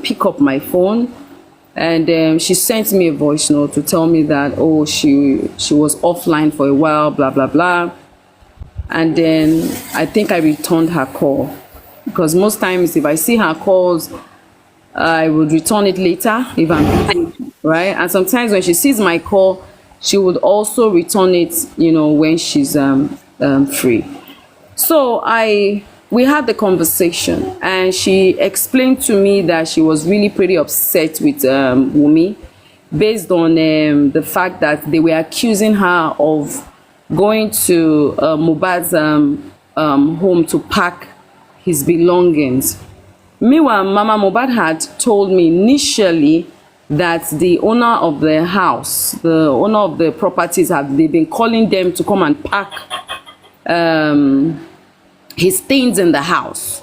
pick up my phone, and she sent me a voice note to tell me that, oh, she was offline for a while, blah blah blah. And then I think I returned her call, because most times if I see her calls, I would return it later if I'm busy, right? And sometimes when she sees my call, she would also return it, when she's free. So we had the conversation, and she explained to me that she was really pretty upset with Wunmi, based on the fact that they were accusing her of going to Mohbad's home to pack his belongings. Meanwhile, Mama Mohbad had told me initially that the owner of the house, the owner of the properties, they've been calling them to come and pack his things in the house,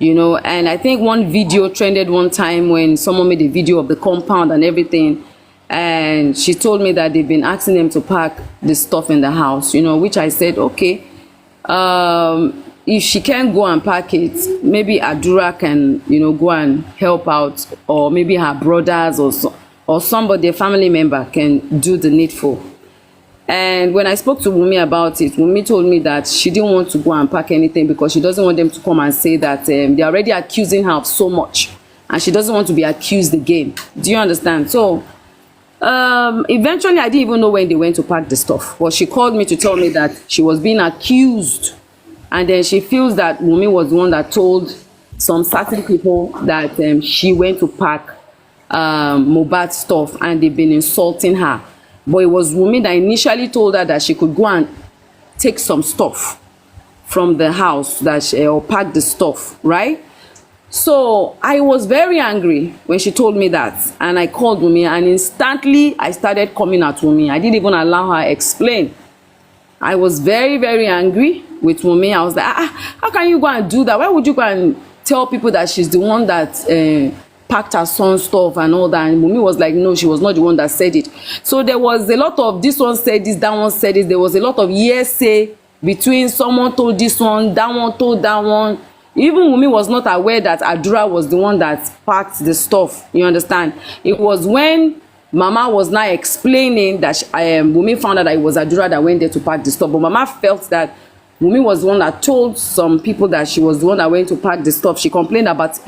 and I think one video trended one time when someone made a video of the compound and everything, and she told me that they've been asking them to pack the stuff in the house, which I said, okay, if she can't go and pack it, maybe Adura can, go and help out, or maybe her brothers or somebody, a family member, can do the needful. And when I spoke to Wunmi about it, Wunmi told me that she didn't want to go and pack anything because she doesn't want them to come and say that they're already accusing her of so much, and she doesn't want to be accused again. Do you understand? So eventually I didn't even know when they went to pack the stuff, but she called me to tell me that she was being accused, and then she feels that Wunmi was the one that told some certain people that she went to pack Mohbad's stuff, and they've been insulting her. But it was Wunmi that initially told her that she could go and take some stuff from the house, or pack the stuff, right? So I was very angry when she told me that, and I called Wunmi, and instantly I started coming at Wunmi. I didn't even allow her to explain. I was very, very angry with Wunmi. I was like, how can you go and do that? Why would you go and tell people that she's the one that packed her son's stuff and all that? And Wunmi was like, no, she was not the one that said it. So there was a lot of this one said this, that one said it. There was a lot of hearsay between someone told this one, that one told that one. Even Wunmi was not aware that Adura was the one that packed the stuff. You understand? It was when Mama was now explaining that Wunmi found out that it was Adura that went there to pack the stuff. But Mama felt that Wunmi was the one that told some people that she was the one that went to pack the stuff. She complained about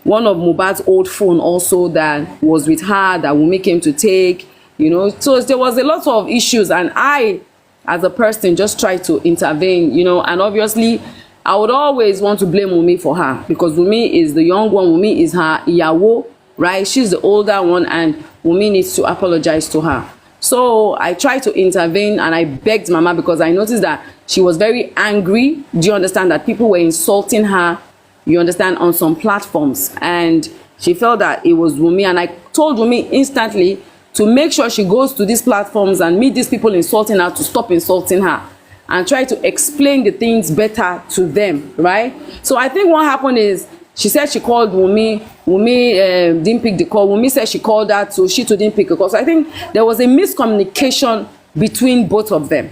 one of Mohbad's old phone also that was with her that Wunmi came to take, So there was a lot of issues, and I, as a person, just tried to intervene, and obviously I would always want to blame Wunmi for her, because Wunmi is the young one. Wunmi is her Iyàbø, right? She's the older one, and Wunmi needs to apologize to her. So I tried to intervene, and I begged Mama, because I noticed that she was very angry. Do you understand? That people were insulting her, you understand, on some platforms, and she felt that it was Wunmi. And I told Wunmi instantly to make sure she goes to these platforms and meet these people insulting her, to stop insulting her, and try to explain the things better to them, right? So I think what happened is, she said she called Wunmi. Wunmi didn't pick the call. Wunmi said she called her, so she too didn't pick the call. So I think there was a miscommunication between both of them,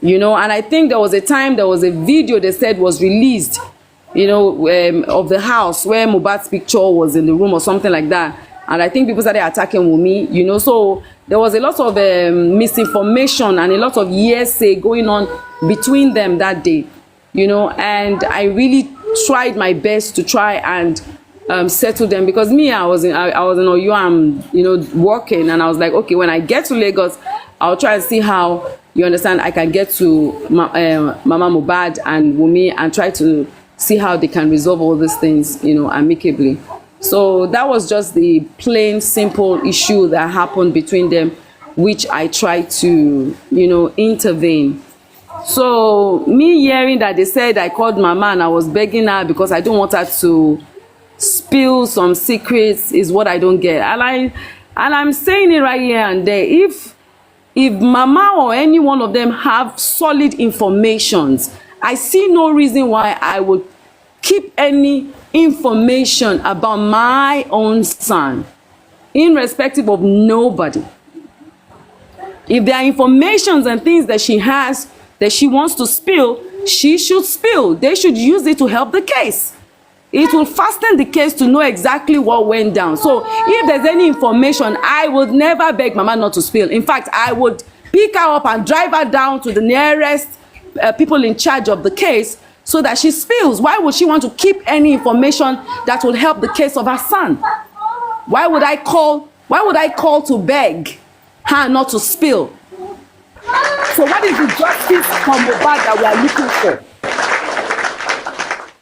and I think there was a time, there was a video they said was released, of the house where Mohbad's picture was in the room or something like that. And I think people started attacking Wunmi, so there was a lot of misinformation and a lot of hearsay going on between them that day, and I really tried my best to try and settle them, because me, I was in Oyo, I'm working, and I was like, okay, when I get to Lagos, I'll try and see how, you understand, I can get to Mama Mohbad and Wunmi and try to see how they can resolve all these things, amicably. So that was just the plain, simple issue that happened between them, which I tried to, intervene. So me hearing that they said I called Mama and I was begging her because I don't want her to spill some secrets is what I don't get. And I'm saying it right here and there. If Mama or any one of them have solid informations, I see no reason why I would keep any information about my own son, irrespective of nobody. If there are informations and things that she has that she wants to spill, she should spill. They should use it to help the case. It will fasten the case to know exactly what went down. So if there's any information, I would never beg Mama not to spill. In fact, I would pick her up and drive her down to the nearest people in charge of the case so that she spills. Why would she want to keep any information that will help the case of her son? Why would I call to beg her not to spill? So what is the justice for Mohbad that we are looking for?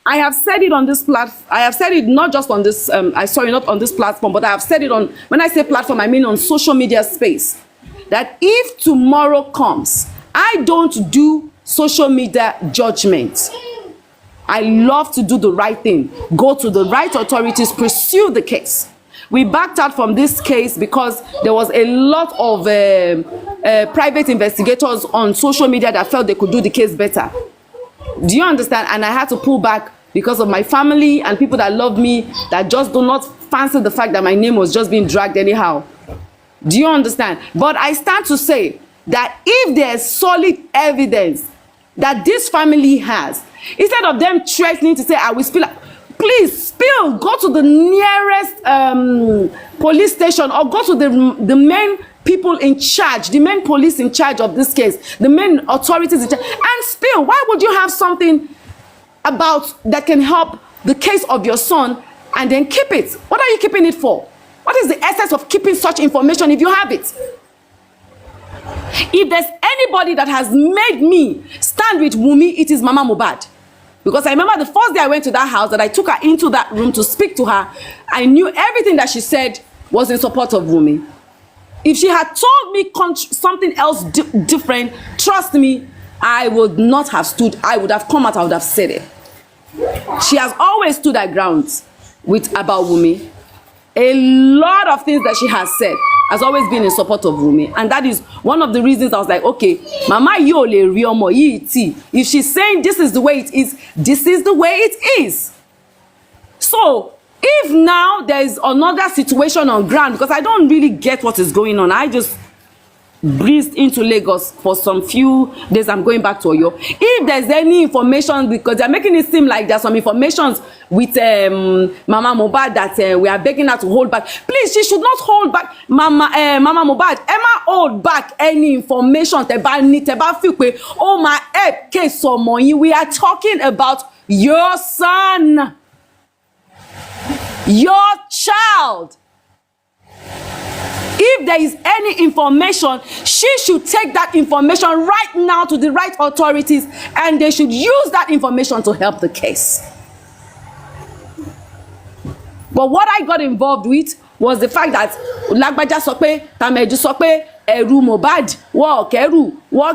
I have said it on this platform. I have said it not just on this, not on this platform, but I have said it on, when I say platform, I mean on social media space, that if tomorrow comes, I don't do social media judgment. I love to do the right thing. Go to the right authorities, pursue the case. We backed out from this case because there was a lot of private investigators on social media that felt they could do the case better. Do you understand? And I had to pull back because of my family and people that love me that just do not fancy the fact that my name was just being dragged anyhow. Do you understand? But I stand to say that if there's solid evidence that this family has, instead of them threatening to say, I will spill, please spill, go to the nearest police station or go to the main people in charge, the main police in charge of this case, the main authorities in charge, and spill. Why would you have something about that can help the case of your son and then keep it? What are you keeping it for? What is the essence of keeping such information if you have it? If there's anybody that has made me stand with Wunmi, it is Mama Mohbad. Because I remember the first day I went to that house, that I took her into that room to speak to her, I knew everything that she said was in support of Wunmi. If she had told me something else different, trust me, I would not have stood. I would have come out, I would have said it. She has always stood her ground about Wunmi. A lot of things that she has said has always been in support of Wunmi. And that is one of the reasons I was like, okay, Mama yo le ri omo yi ti. If she's saying this is the way it is, this is the way it is. So if now there is another situation on ground, because I don't really get what is going on, I just breezed into Lagos for some few days. I'm going back to Oyo. If there's any information, because they're making it seem like there's some informations with Mama Mohbad that we are begging her to hold back, please, she should not hold back. Mama Mohbad, Emma, hold back any information oh my case, we are talking about your son, your child. If there is any information, she should take that information right now to the right authorities, and they should use that information to help the case. But what I got involved with was the fact that Lagbaja sọ pé, Tameju sọ pé, ẹ̀rù Mohbad, wọ́n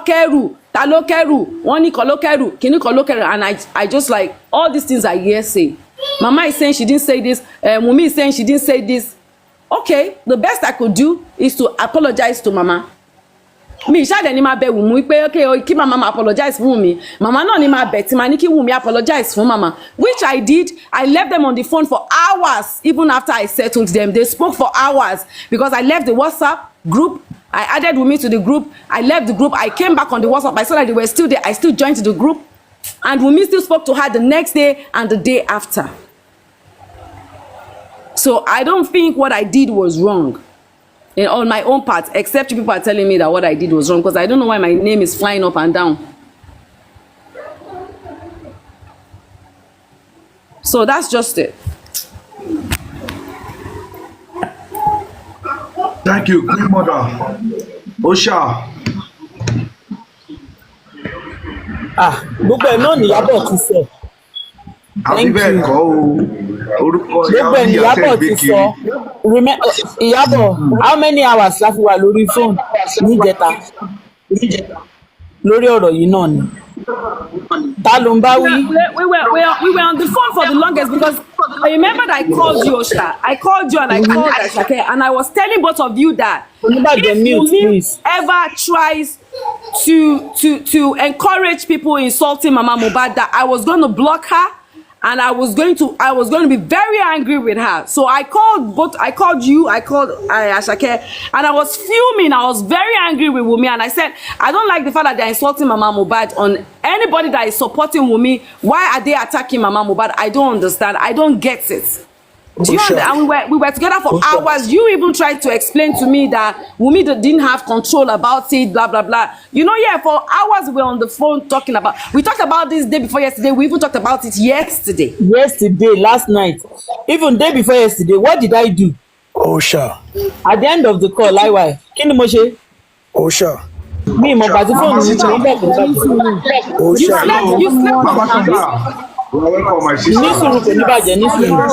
kẹ́rù, ta ló kẹ́rù, wọ́n ní kọ́ ló kẹ́rù, kíní kọ́ ló kẹ́rù, and I just like, all these things are hearsay. Mama is saying she didn't say this, Wunmi is saying she didn't say this. Okay, the best I could do is to apologize to Mama. Me ṣá dẹ̀ ni máa bẹ̀ Wunmi pé okay, kí Mama apologize fún Wunmi. Mama náà ni máa bẹ̀ tí máa ní kí Wunmi apologize fún Mama, which I did. I left them on the phone for hours. Even after I settled them, they spoke for hours because I left the WhatsApp group. I added Wunmi to the group. I left the group. I came back on the WhatsApp. I saw that they were still there. I still joined the group, and Wunmi still spoke to her the next day and the day after. So I don't think what I did was wrong on my own part, except people are telling me that what I did was wrong, because I don't know why my name is flying up and down. So that's just it. Thank you, Queen Mother. Osha. Gbogbo ẹ̀ náà ni Iyàbọ̀ ti sọ. Thank you. Gbogbo ẹ̀ ni Iyàbọ̀ ti sọ. Iyàbọ̀, how many hours la fi wà lórí phone níjẹta? Lórí ọ̀rọ̀ yìí náà ni. Ta ló ń bá wí? We were on the phone for the longest because I remember that I called you, Osha. I called you and I called Ashake, and I was telling both of you that if Wunmi ever tries to encourage people insulting Mama Mohbad, that I was going to block her and I was going to be very angry with her. So I called you, I called Ashake, and I was fuming. I was very angry with Wunmi, and I said, I don't like the fact that they're insulting Mama Mohbad. On anybody that is supporting Wunmi, why are they attacking Mama Mohbad? I don't understand. I don't get it. Do you understand? And we were together for hours. You even tried to explain to me that Wunmi didn't have control about it, blah, blah, blah. You know, yeah, for hours we were on the phone talking about. We talked about this day before yesterday. We even talked about it yesterday. Yesterday, last night. Even day before yesterday, what did I do? Osha. At the end of the call, why? Kini mo ṣe? Osha. Me, mo bá ti phone mi. You slept. Ní sùúrù kò ní bàjẹ́ ní sùúrù.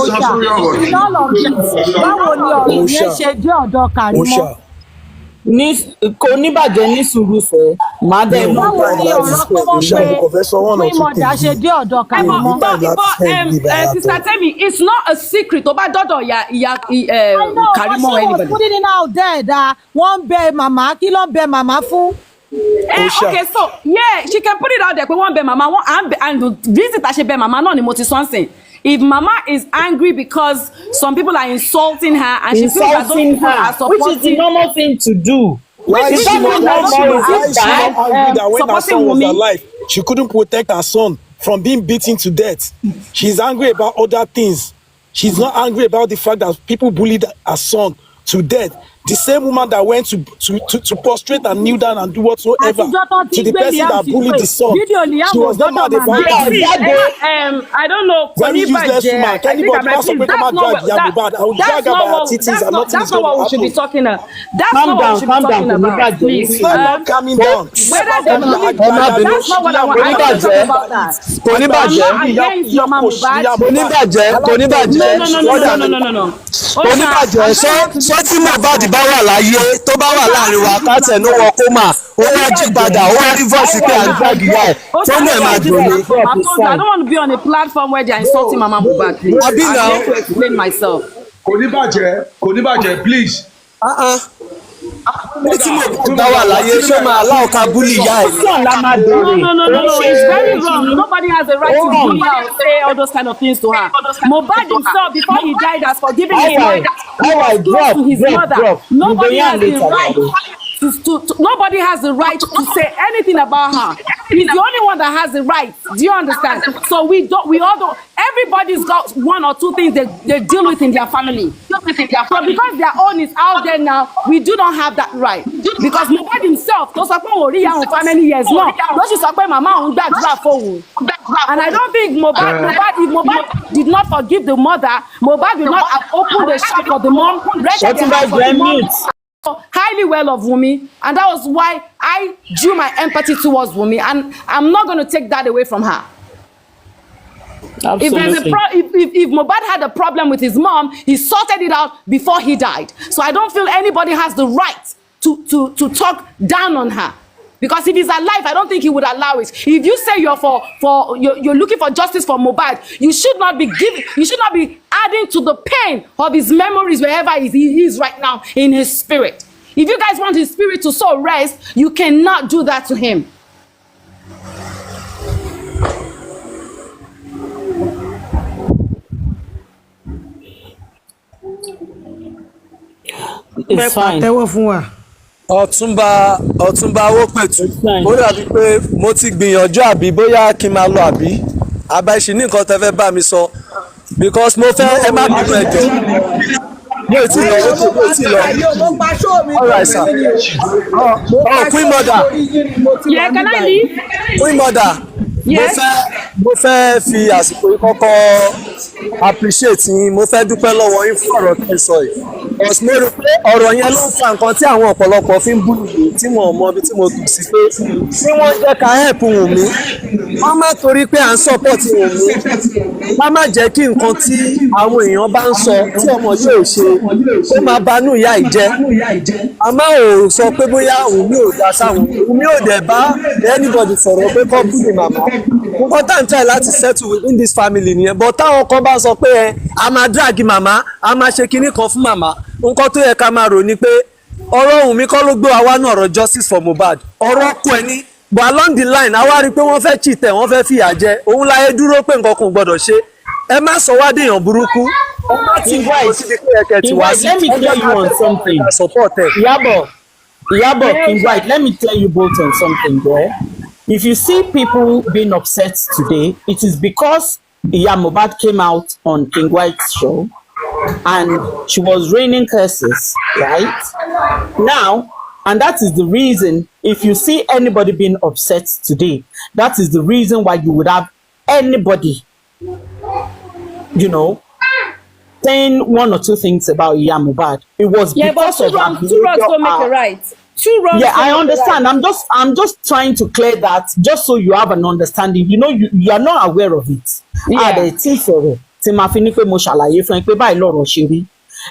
Báwo ni ọ̀rọ̀ yẹn ṣe dé ọ̀dọ̀ Kàrímọ́? Kò ní bàjẹ́ ní sùúrù fẹ́. Màá dẹ̀ mú. Báwo ni ọ̀rọ̀ tó wọ́n pé fún ìmọ̀dà ṣe dé ọ̀dọ̀ Kàrímọ́? Sister Temi, it's not a secret. Tó bá dọ́dọ̀ Kàrímọ́ anybody. I know, but she was putting it out there that wọ́n bẹ màmá, kí ló ń bẹ màmá fún? Okay, so yeah, she can put it out there. One be mama, and the visit that she be mama, no, ni mo ti swansing. If mama is angry because some people are insulting her and she feels that those people are supporting, which is the normal thing to do. Why is she not angry that when her son was alive, she couldn't protect her son from being beaten to death? She's angry about other things. She's not angry about the fact that people bullied her son to death. The same woman that went to prostrate and kneel down and do whatsoever to the person that bullied the son. She was not mad about it. I don't know. Very useless woman. Anybody wants to make her drag Iyàbø bad. I will drag her by her titties and nothing is going to happen. That's not what we should be talking about. That's not what we should be talking about. Please. It's not calming down. Whether they believe that's not what I want to talk about that. I'm not against your mom bad. No. Oníbàjẹ́ ṣé tí Mohbad bá wà láyé tó bá wà láàrin wa káàtẹ̀ ló wọ kómà ó wá jí padà ó wá rí voice pé à ń gbàgbé yá ẹ̀ tó ní ẹ̀ máa dùn mí. I don't want to be on a platform where they are insulting Mama Mohbad, please. I'm here to explain myself. Kò ní bàjẹ́, please. Ní tí Mohbad bá wà láyé ṣé máa aláwọ̀ká búlì yá ẹ̀. No, it's very wrong. Nobody has a right to bully her or say all those kind of things to her. Mohbad himself, before he died, has forgiven his mother. Close to his mother. Nobody has the right. Nobody has the right to say anything about her. He's the only one that has the right. Do you understand? So we all don't. Everybody's got one or two things they deal with in their family. So because their own is out there now, we do not have that right. Because Mohbad himself, those are for many years now. Those is mama and I don't think if Mohbad did not forgive the mother, Mohbad will not have opened the shop for the mom. Highly well of Wunmi, and that was why I drew my empathy towards Wunmi, and I'm not going to take that away from her. Absolutely. If Mohbad had a problem with his mom, he sorted it out before he died. So I don't feel anybody has the right to talk down on her. Because if he's alive, I don't think he would allow it. If you say you're looking for justice for Mohbad, you should not be adding to the pain of his memories wherever he is right now in his spirit. If you guys want his spirit to so rest, you cannot do that to him. It's fine. Ọ̀túnba Awópẹ̀tù ó dàbí pé mo ti gbìyànjú àbí bóyá kí n máa lọ àbí àbáṣe ní nǹkan tẹ́ fẹ́ bá mi sọ because mo fẹ́ ẹ má bínú ẹjọ́ mo ti lọ all right sir Queen Mother Yeah, can I leave? Queen Mother Yes. mo fẹ́ fi àsìkò yìí kọ́kọ́ appreciate yín mo fẹ́ dúpẹ́ lọ́wọ́ yín fún ọ̀rọ̀ tí ẹ sọ yìí because mo rò pé ọ̀rọ̀ yẹn ló ń fa nǹkan tí àwọn ọ̀pọ̀lọpọ̀ fi ń bú mi tí wọ́n mọ ibi tí mo tù sí pé tí wọ́n jẹ́ ká help Wunmi wọ́n má torí pé à ń support Wunmi wọ́n má jẹ́ kí nǹkan tí àwọn èèyàn bá ń sọ tí ọmọ yóò ṣe ó máa banú ìyá ìjẹ́ a máa ò sọ pé bóyá Wunmi ò dá sáwọn Wunmi ò dẹ̀ bá anybody sọ̀rọ̀ pé kọ́ bú ni màmá nǹkan tá à ń try láti settle within this family nìyẹn but táwọn kan bá sọ pé a máa drag màmá a máa ṣe kinní kan fún màmá nǹkan tó yẹ ká máa rò ní pé ọ̀rọ̀ Wunmi kọ́ ló gbé wa wá náà ọ̀rọ̀ justice for Mohbad ọ̀rọ̀ kú ẹni but along the line a wá rí i pé wọ́n fẹ́ cheat ẹ̀ wọ́n fẹ́ fìyà jẹ òun láyé dúró pé nǹkan kan gbọ́dọ̀ ṣe ẹ má sọ wá déèyàn burúkú. Let me tell you on something. Iyàbọ̀, King White, let me tell you both on something there. If you see people being upset today, it is because Mohbad came out on King White's show and she was raining curses, right? Now, and that is the reason, if you see anybody being upset today, that is the reason why you would have anybody, saying one or two things about Mohbad. It was because of that. Two wrongs don't make it right. Two wrongs. Yeah, I understand. Right. I'm just trying to clear that, just so you have an understanding. You are not aware of it. Yeah.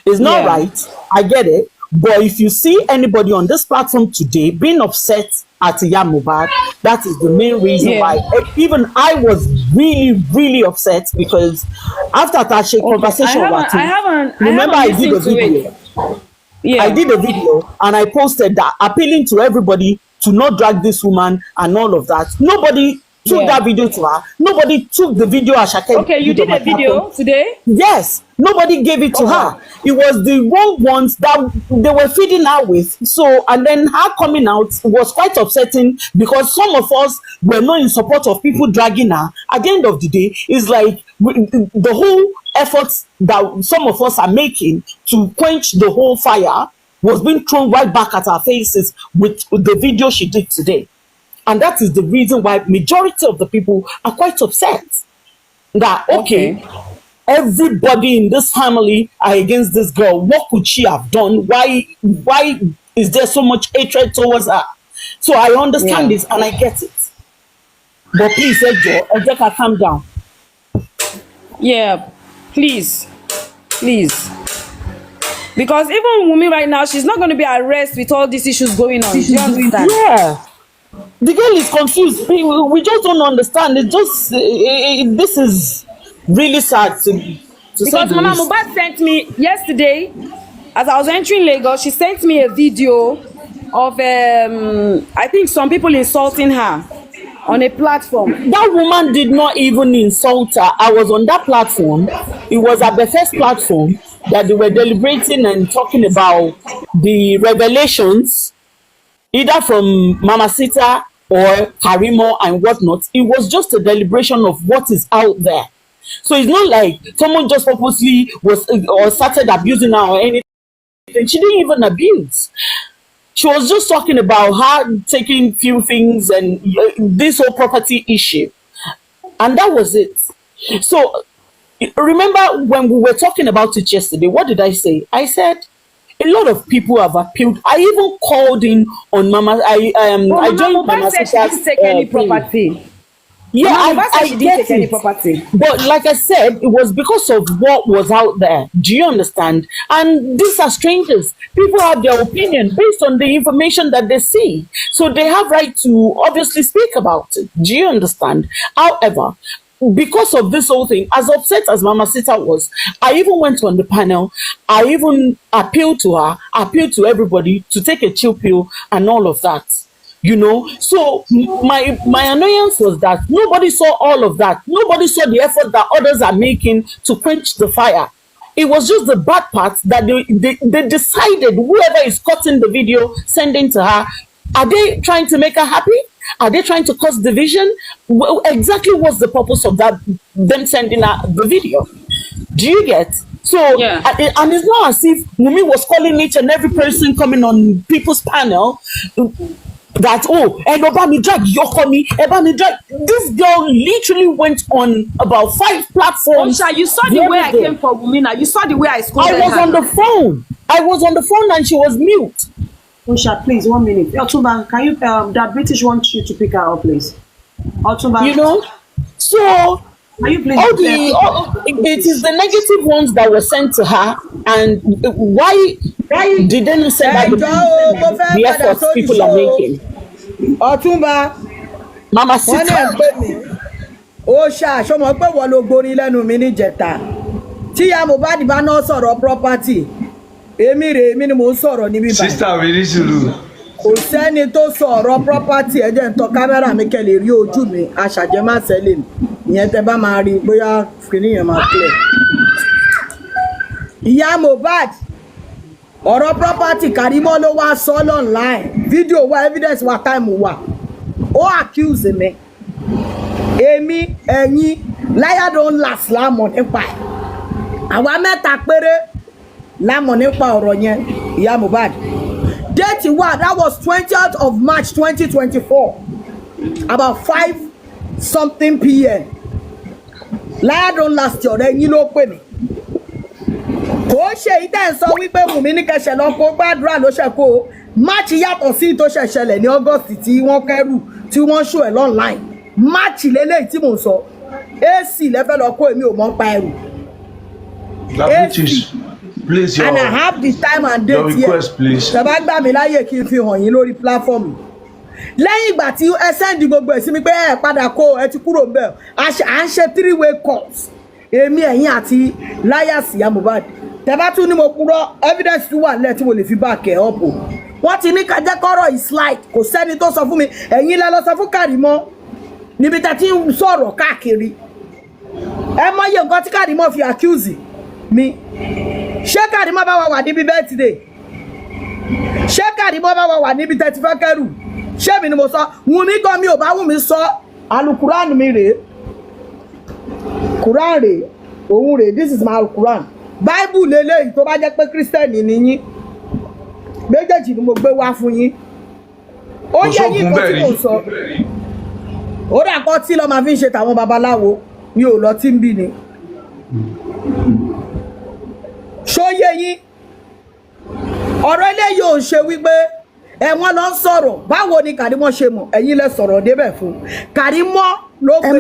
It's not right. I get it. But if you see anybody on this platform today being upset at Mohbad, that is the main reason why. Even I was really, really upset because after that conversation, I did a video. Yeah. I did a video and I posted that appealing to everybody to not drag this woman and all of that. Nobody took that video to her. Nobody took the video Ashake. Okay, you did a video today? Yes. Nobody gave it to her. It was the wrong ones that they were feeding her with. So, and then her coming out was quite upsetting because some of us were not in support of people dragging her. At the end of the day, it's like the whole efforts that some of us are making to quench the whole fire was being thrown right back at our faces with the video she did today. And that is the reason why majority of the people are quite upset. That, okay. Everybody in this family are against this girl. What could she have done? Why is there so much hatred towards her? So I understand this and I get it. But please, Ejeka, calm down. Yeah, please. Because even Wunmi right now, she's not going to be arrested with all these issues going on. Do you understand? Yeah. The girl is confused. We just don't understand. It's just, this is really sad to because Mama Muad sent me yesterday, as I was entering Lagos, she sent me a video of I think some people insulting her on a platform. That woman did not even insult her. I was on that platform. It was at the first platform that they were deliberating and talking about the revelations, either from Mama Sita or Karimo and whatnot. It was just a deliberation of what is out there. So it's not like someone just purposely was or started abusing her or anything. She didn't even abuse. She was just talking about her taking few things and this whole property issue. And that was it. So remember when we were talking about it yesterday, what did I say? I said a lot of people have appealed. I even called in on Mama. I joined Mama said she didn't take any property. Yeah, I get it. But like I said, it was because of what was out there. Do you understand? And these are strangers. People have their opinion based on the information that they see. So they have right to obviously speak about it. Do you understand? However, because of this whole thing, as upset as Mama Sita was, I even went on the panel. I even appealed to her, appealed to everybody to take a chill pill and all of that. So my annoyance was that nobody saw all of that. Nobody saw the effort that others are making to quench the fire. It was just the bad part that they decided whoever is cutting the video, sending to her, are they trying to make her happy? Are they trying to cause division? Well, exactly what's the purpose of that, them sending her the video? Do you get? So, and it's not as if Wunmi was calling each and every person coming on people's panel that, Ebami drag, Yokomi, Ebami drag. This girl literally went on about 5 platforms. Osha, you saw the way I came for Wunmi now. You saw the way I scolded her. I was on the phone and she was mute. Osha, please, 1 minute. Otumba, can you, that British wants you to pick her up, please. Otumba. So, are you please? It is the negative ones that were sent to her, and why did they not send out the efforts people are making? Otumba, Mama Sita. Osha, show me pé wọ́n ló gborí lẹ́nu mi ní jẹta. Tí ya Mohbad bá náà sọ̀rọ̀ property. Èmi ni mò ń sọ̀rọ̀ níbí báyìí. Sister mi ní sùúrù. kò sẹ́ni tó sọ ọ̀rọ̀ property ẹ jẹ́ n tọ kámẹ́rà mi kẹ́ lè rí ojú mi aṣàjẹmásẹ́lẹ̀ mi ìyẹn tẹ́ bá máa rí bóyá kìíní yẹn máa clear. Ìyá Mohbad ọ̀rọ̀ property Karimo ló wá sọ online fídíò wa evidence wa time wa ó accuse mi èmi ẹ̀yin liar don't last lámọ̀ nípa ẹ̀ àwa mẹ́ta péré lámọ̀ nípa ọ̀rọ̀ yẹn ìyá Mohbad date wa that was 20th of March 2024 about 5 something p.m. liar don't last ọ̀rẹ́ yín ló pè mí kò ṣe ìtẹ́ ń sọ wípé Wùmí ní kẹsẹ̀ lọ kó gbàdúrà ló ṣe kó March yàtọ̀ sí tó ṣe ṣẹlẹ̀ ní August tí wọ́n kẹ́rù tí wọ́n ṣó ẹ̀ online March lélẹ́yìí tí mò ń sọ AC lẹ́fẹ́ lọ kó èmi ò mọ̀ pa ẹrù please and I have the time and date here request please. tẹ́bá gbà mí láyè kí n fi hàn yín lórí platform lẹ́yìn ìgbà tí ẹ sẹ́ndì gbogbo ẹ̀ sí mi pé ẹ padà kó ẹ ti kúrò bẹ́ẹ̀ à ń ṣe 3-way calls èmi ẹ̀yin àti liars ìyá Mohbad tẹ́bá tún ní mo purọ́ evidence tún wà nílẹ̀ tí mo lè fi back ẹ̀ up o wọ́n ti ní kájẹ́kọ́rọ̀ slide kò sẹ́ni tó sọ fún mi ẹ̀yin lẹ lọ sọ fún Karimo níbi tẹ́ ti ń sọ̀rọ̀ káàkiri ẹ mọyì nǹkan tí Karimo fi accuse mi ṣé Karimo bá wà níbi birthday ṣé Karimo bá wà níbi tẹ́ ti fẹ́ kẹ́rù ṣé mi ni mo sọ Wùmí gan mi ò bá Wùmí sọ alukuran mi rèé Quran rèé òun rèé this is my Quran Bible lélẹ́yìí tó bá jẹ́ pé Christian ni yín méjèèjì ni mo gbé wá fún yín ó yẹ yín kó tí mo sọ ó dà kọ́ tí lọ́ọ́ máa fi ń ṣe tàwọn babaláwo mi ò lọ tí ń bí ni ṣó yẹ yín ọ̀rọ̀ eléyìí ò ń ṣe wípé ẹ̀wọ̀n lọ ń sọ̀rọ̀ báwo ni Karimo ṣe mọ̀ ẹ̀yin lẹ sọ̀rọ̀ débẹ̀ fún Karimo ló gbé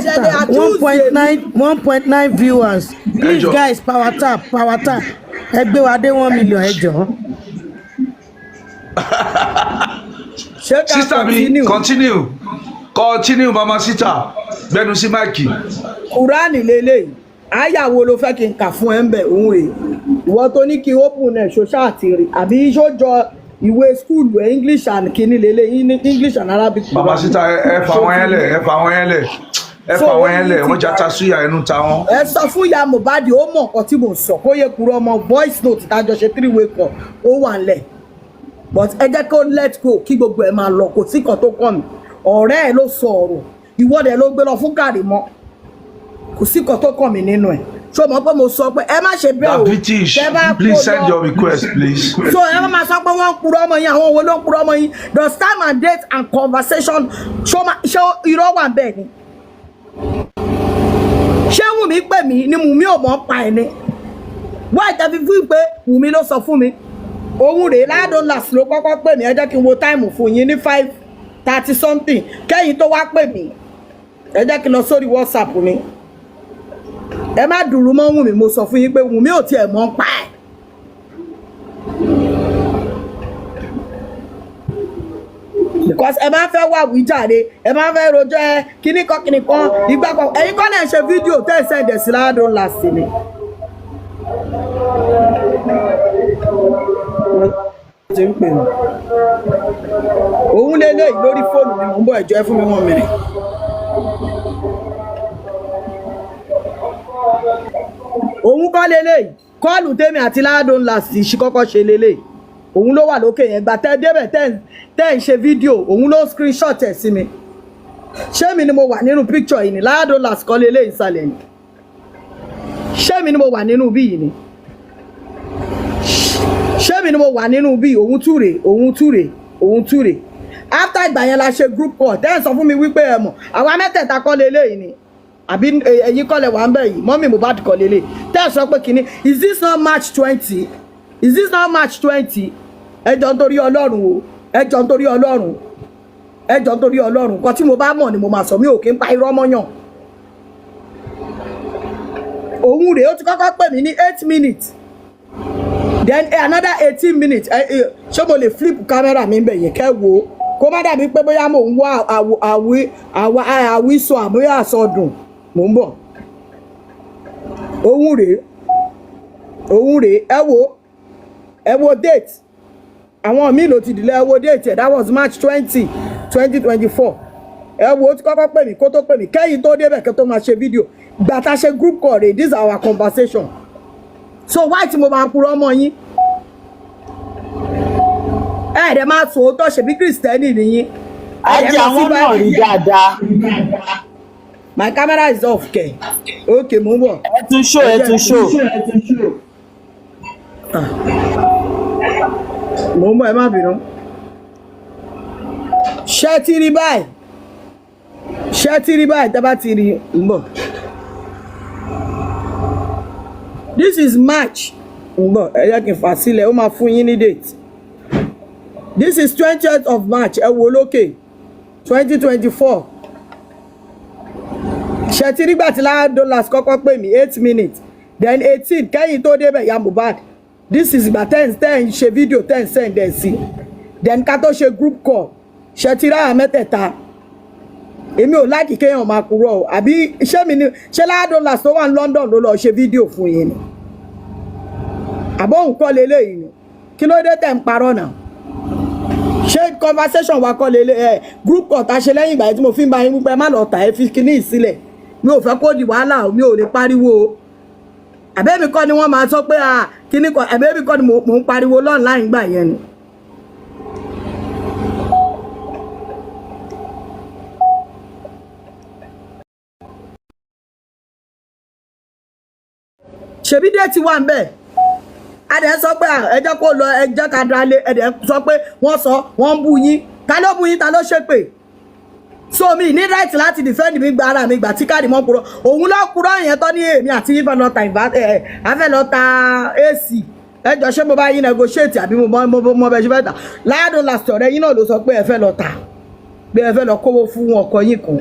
síta 1.9 viewers please guys power tap ẹ gbé wa dé 1 million ẹ jọ̀ọ́. ṣé ká Sister mi continue mama sita gbẹnu sí máìkì. Kúránì lélẹ́yìí àyàwó ló fẹ́ kí n kà fún ẹ ń bẹ̀ òun rèé ìwọ tó ní kí open ẹ̀ ṣoṣá àti rè àbí ṣójọ ìwé school English and kìíní lélẹ̀ English and Arabic. mama sita ẹ fà wọn yẹn lẹ̀ wọ́n jata súyà ẹnu ta wọn. ẹ sọ fún ìyá Mohbad ó mọ nǹkan tí mò ń sọ kó yẹ kúrò ọmọ voice note tájọ ṣe 3-way call ó wà nílẹ̀ but ẹ jẹ́ kó let go kí gbogbo ẹ̀ máa lọ kò sí kan tó kàn mí ọ̀rẹ́ ẹ̀ ló sọ ọ̀rọ̀ ìwọ́dẹ̀ ló gbé lọ fún Karimo kò sí kan tó kàn mí nínú ẹ̀ so mo pé mo sọ pé ẹ má ṣe bẹ́ẹ̀ o British please send your request please. so ẹ má sọ pé wọ́n ń purọ́ ọmọ yín àwọn wo ló ń purọ́ ọmọ yín the time and date and conversation ṣó irọ́ wà bẹ́ẹ̀ ni ṣé Wùmí pè mí ni Wùmí ò mọ̀ pa ẹ̀ ni wọ́n ìtẹ́fi fún pé Wùmí ló sọ fún mi òun rèé ládọ́làs ló kọ́kọ́ pè mí ẹ jẹ́ kí n wo táìmù fún yín ní 5:30 something kẹ́yìn tó wá pè mí ẹ jẹ́ kí n lọ sórí WhatsApp mi ẹ má dùrú mọ́ Wùmí mo sọ fún yín pé Wùmí ò tiẹ̀ mọ̀ pa ẹ̀ because ẹ máa fẹ́ wà wíjàre ẹ máa fẹ́ rojọ́ ẹ kíní kan ìgbà kan ẹ̀yin kọ́ náà ṣe fídíò tẹ́ ẹ sẹ́ndẹ̀ sí ládọ́làs ni. ti ń pè mí òun lélẹ́yìí lórí fóònù mi mò ń bọ̀ ẹ̀jọ́ ẹ fún mi 1 minute. òun kọ́ lélẹ́yìí kọ́ọ̀lù tèmi àti ládọ́làs ṣì kọ́kọ́ ṣe lélẹ́yìí òun ló wà lókè yẹn gbà tẹ́ débẹ̀ tẹ́ ń ṣe fídíò òun ló screenshot ẹ̀ sí mi ṣé mi ni mo wà nínú picture yìí ni ládọ́làs kọ́ lélẹ́yìí ìsàlẹ̀ ni ṣé mi ni mo wà nínú bí yìí ni ṣé mi ni mo wà nínú bí òun túre after ìgbà yẹn la ṣe group call tẹ́ ẹ̀ sọ fún mi wípé ẹ mọ̀ àwa mẹ́tẹ̀ẹ̀ta kọ́ lélẹ́yìí ni àbí ẹ̀yin kọ́ lẹ̀ wà ń bẹ̀ yìí mọ́mì Mohbad kọ́ lélẹ́yìí tẹ́ ẹ̀ sọ pé kínní is this not March 20 ẹjọ́ nítorí Ọlọ́run o ẹjọ́ nítorí Ọlọ́run kan tí mo bá mọ̀ ni mo máa sọ mi ò kí ń pa irọ́ mọ́yàn òun rèé ó ti kọ́kọ́ pè mí ní 8 minutes then another 18 minutes ṣé mo lè flip camera mi bẹ̀ yẹn kẹ́ wo kó má dàbí pé bóyá mò ń wá àwísọ àbóyá àsọdùn mò ń bọ̀ òun rèé ẹ wo date àwọn míì ló ti dìlẹ̀ ẹ wo date that was March 20, 2024 ẹ wo ó ti kọ́kọ́ pè mí kó tó pè mí kẹ́yìn tó débẹ̀ kẹ́ tó máa ṣe fídíò gbà tá a ṣe group call rẹ̀ this is our conversation so why tí mo máa purọ́ mọ́ yín ẹ̀ẹ́dẹ̀ máa sọ òótọ́ ṣèbí kìrìsìtẹ́nì nìyí. ajé àwọn náà rí dáadáa. My camera is off kẹ okay mo ń bọ̀. ẹ tún ṣó. mo ń bọ̀ ẹ má bínú. ṣé ti rí báyìí tẹ́ bá ti rí ń bọ̀. This is March ń bọ̀ ẹ yẹ kí n fà sílẹ̀ ó máa fún yín ní date. This is 20th of March ẹ wo lókè 2024 ṣe ti nígbà tí $9 kọ́kọ́ pè mí 8 minutes then 18 kẹ́yìn tó débẹ̀ ya Mohbad this is ìgbà 10 ṣe fídíò 10 send ẹ̀ sí then ká tó ṣe group call ṣe ti ráyà mẹ́tẹ̀ẹ̀ta èmi ò láìkì kéèyàn máa kúrò o àbí ṣé mi ni ṣé $9 tó wà ní London ló lọ ṣe fídíò fún yín ni àbọ̀ òun kọ́ leléyìí ni kí ló dé tẹ̀ ń parọ́ náà ṣé conversation wa kọ́ lélẹ̀ group call tá a ṣe lẹ́yìn ìgbà tí mo fi ń bá yín wípé má lọ tà ẹ́ fi kíní ìsílẹ̀ mi ò fẹ́ kó di wàhálà mi ò lè pariwo àbẹ́mi kọ́ ni wọ́n máa sọ pé kíní kan àbẹ́mi kọ́ ni mò ń pariwo online gbà yẹn ni. ṣèbí dé ti wà ń bẹ̀ adẹ sọ pé ẹjẹ kó lọ ẹjẹ ká dalẹ ẹdẹ sọ pé wọ́n ń bú yín ta ló bú yín ta ló ṣépè so mi ní right láti defend mi gba ara mi gbà tí káàdì mọ́ purọ́ òun ló purọ́ yẹn tọ́ ní èmi àti yín fẹ́ lọ ta afẹ́ lọ ta AC ẹjọ́ ṣé mo bá yín negotiate àbí mo bẹ ṣe fẹ́ ta $9 ọ̀rẹ́ yín náà ló sọ pé ẹ fẹ́ lọ ta pé ẹ fẹ́ lọ kówó fún ọkọ yín kan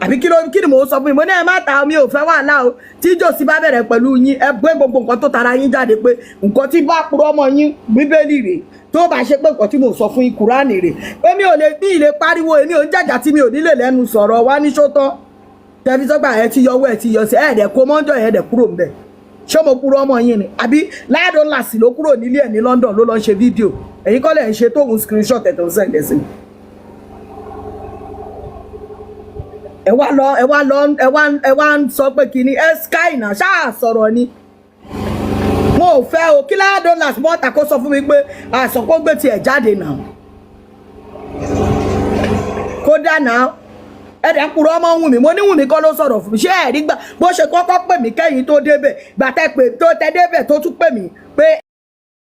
àbí kí ni mo sọ fún yín mo ní ẹ má ta mi ò fẹ́ wàhálà o tí jòsí bá bẹ̀rẹ̀ pẹ̀lú yín ẹ gbé gbogbo nǹkan tó tara yín jáde pé nǹkan tí bá purọ́ ọmọ yín bíbélì rè tó bá ṣe pé nǹkan tí mo sọ fún yín kúránì rè pé mi ò lè bí ilé pariwo èmi ò ń jàjà tí mi ò nílè lẹ́nu sọ̀rọ̀ wá ní ṣótọ́ tẹ̀fi sọ́gbà ẹ ti yọwọ́ ẹ ti yọ sí ẹ̀ẹ́dẹ̀ kó mọ́jọ́ ẹ̀ẹ́dẹ̀ kúrò ń bẹ̀ ṣé mo purọ́ ọmọ yín ni àbí $9 ló kúrò nílé ẹ̀ ní London ló lọ ṣe fídíò ẹ̀yin kọ́ lẹ̀ ń ṣe tóun screenshot ẹ̀ tó ń sẹ̀ǹdẹ̀ sí mi. ẹ wá ń sọ pé kìíní sky náà ṣáà sọ̀rọ̀ ni mo ò fẹ́ o kí $9 mọ́ta kó sọ fún mi pé àsọ̀kó gbé tiẹ̀ jáde náà kó dáná ẹ̀dẹ̀ kúrò ọmọ Wùnmí mo ní Wùnmí kọ́ ló sọ̀rọ̀ fún mi ṣé ẹ̀rí gbà bó ṣe kọ́kọ́ pè mí kẹ́yìn tó débẹ̀ gbàtẹ́ pé tó tẹ débẹ̀ tó tún pè mí pé